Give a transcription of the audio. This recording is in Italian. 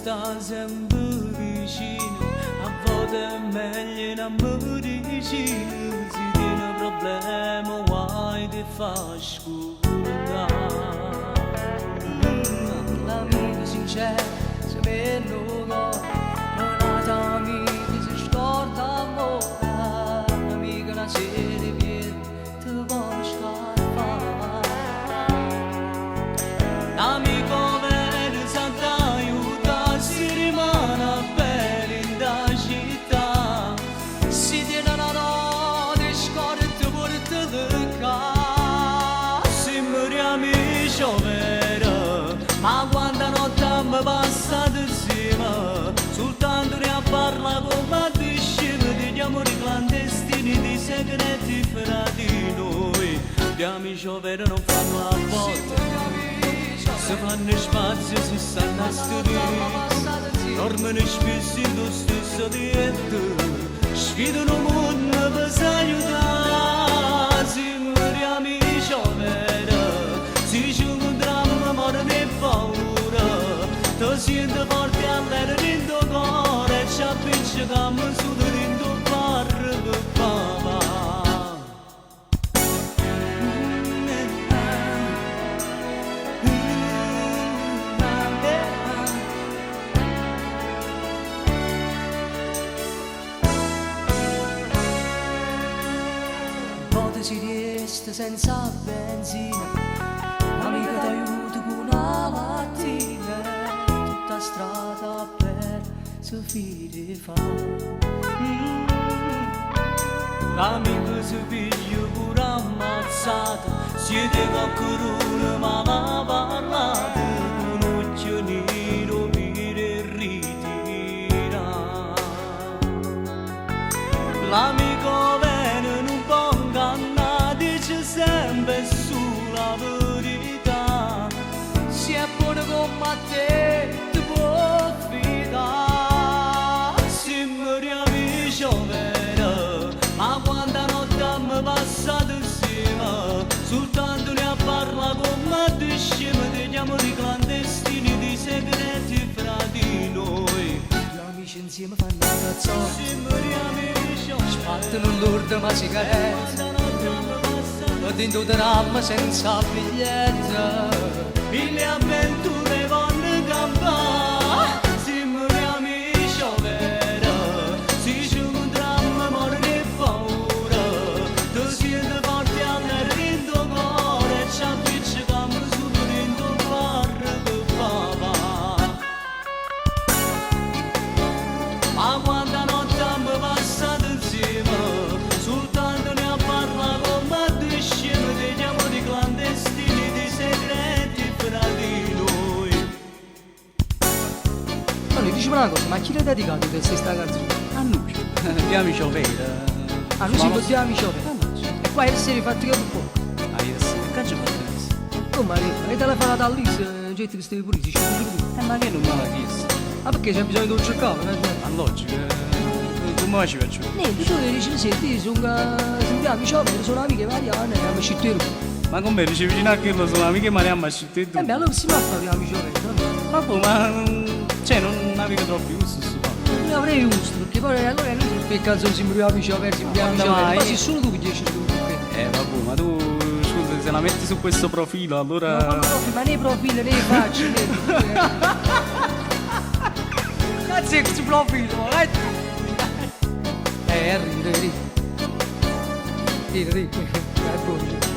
sta sempre vicino, a volte è meglio non mi vicino, se tiene un problema guai ti fa scordare. L'amico sincero, se me lo go, non ha amici si storta amore, l'amico una serie viene, te vuole scappare. L'amico vero santa aiuta, si rimane bene in da città, Si tiene una notte scorta porta di casa. se moriamo vero, ma quando notte mi passa insieme, soltanto ne parla come diceva, di amori clandestini, di segreti fra di noi. Gli amici veri non fanno a volte, se fanno spazio, si stanno a studiare, dormono spesso in lo stesso tetto, sfidano il mondo per aiutare. Se moriamo veri, si ci incontriamo, morte e paura, ti senti forte all'aria dentro il cuore, e ci appiccichiamo su dentro il bar per papà. Volte si resta senza benzina, l'amico t'aiuta con una mattina, tutta strada per se fide fa. L'amico si piglia pure ammazzato, siete qualcuno ma l'ha parlato, un occhio nero mira e ritira. L'amico bene non può ingannare, dice sempre sulla verità, Si è buono come te, ti può fidare. se moriamo vero, ma quando notte mi passa insieme, soltanto ne parla come diceva, degli amori clandestini, di segreti fra di noi. Gli amici insieme fanno una canzone, Se moriamo spartono l'urto ma sigaretta, e dentro dramma senza biglietto. mille avventure vanno campare. Se moriamo vero, si ci incontriamo, morte e paura, ti senti forte all'aria dentro il cuore, e ci appiccichiamo su dentro il bar per papà. Ma quando notte mi passa insieme, soltanto ne parla come diceva, degli amori clandestini, di segreti fra di noi. Allora, dicimi una cosa, ma a chi l'hai dedicato questa canzone? A noi, gli amici veri. Ah, noi siamo tutti amici, e qua ieri sera hai fatto che un po'. Ah, yes, che ci fate questo? Oh Maria, hai telefonato a Lisa, gente che stavi pure, si scende tu. Ma che non me l'ha chiesto? Ah, perché c'è bisogno di un cercato, Ma logico, come ci faccio? niente, tu dici, senti, sono amici, sono amiche Marianne, e amici te. Ma con me dice vicino a che lo sono amiche Mariamma e tu? Allora si va a fare amici, Ma poi, ma cioè non naviga troppo gusto su non ne avrei gusto, perché poi allora è inutile che canzone siamo amici aperti, siamo amici aperti, ma se solo tu che dici tu. vabbè, ma tu, scusa, se la metti su questo profilo, allora... Ma nei profili, nei facce, niente. Cazzo è questo profilo, ridi. È buono.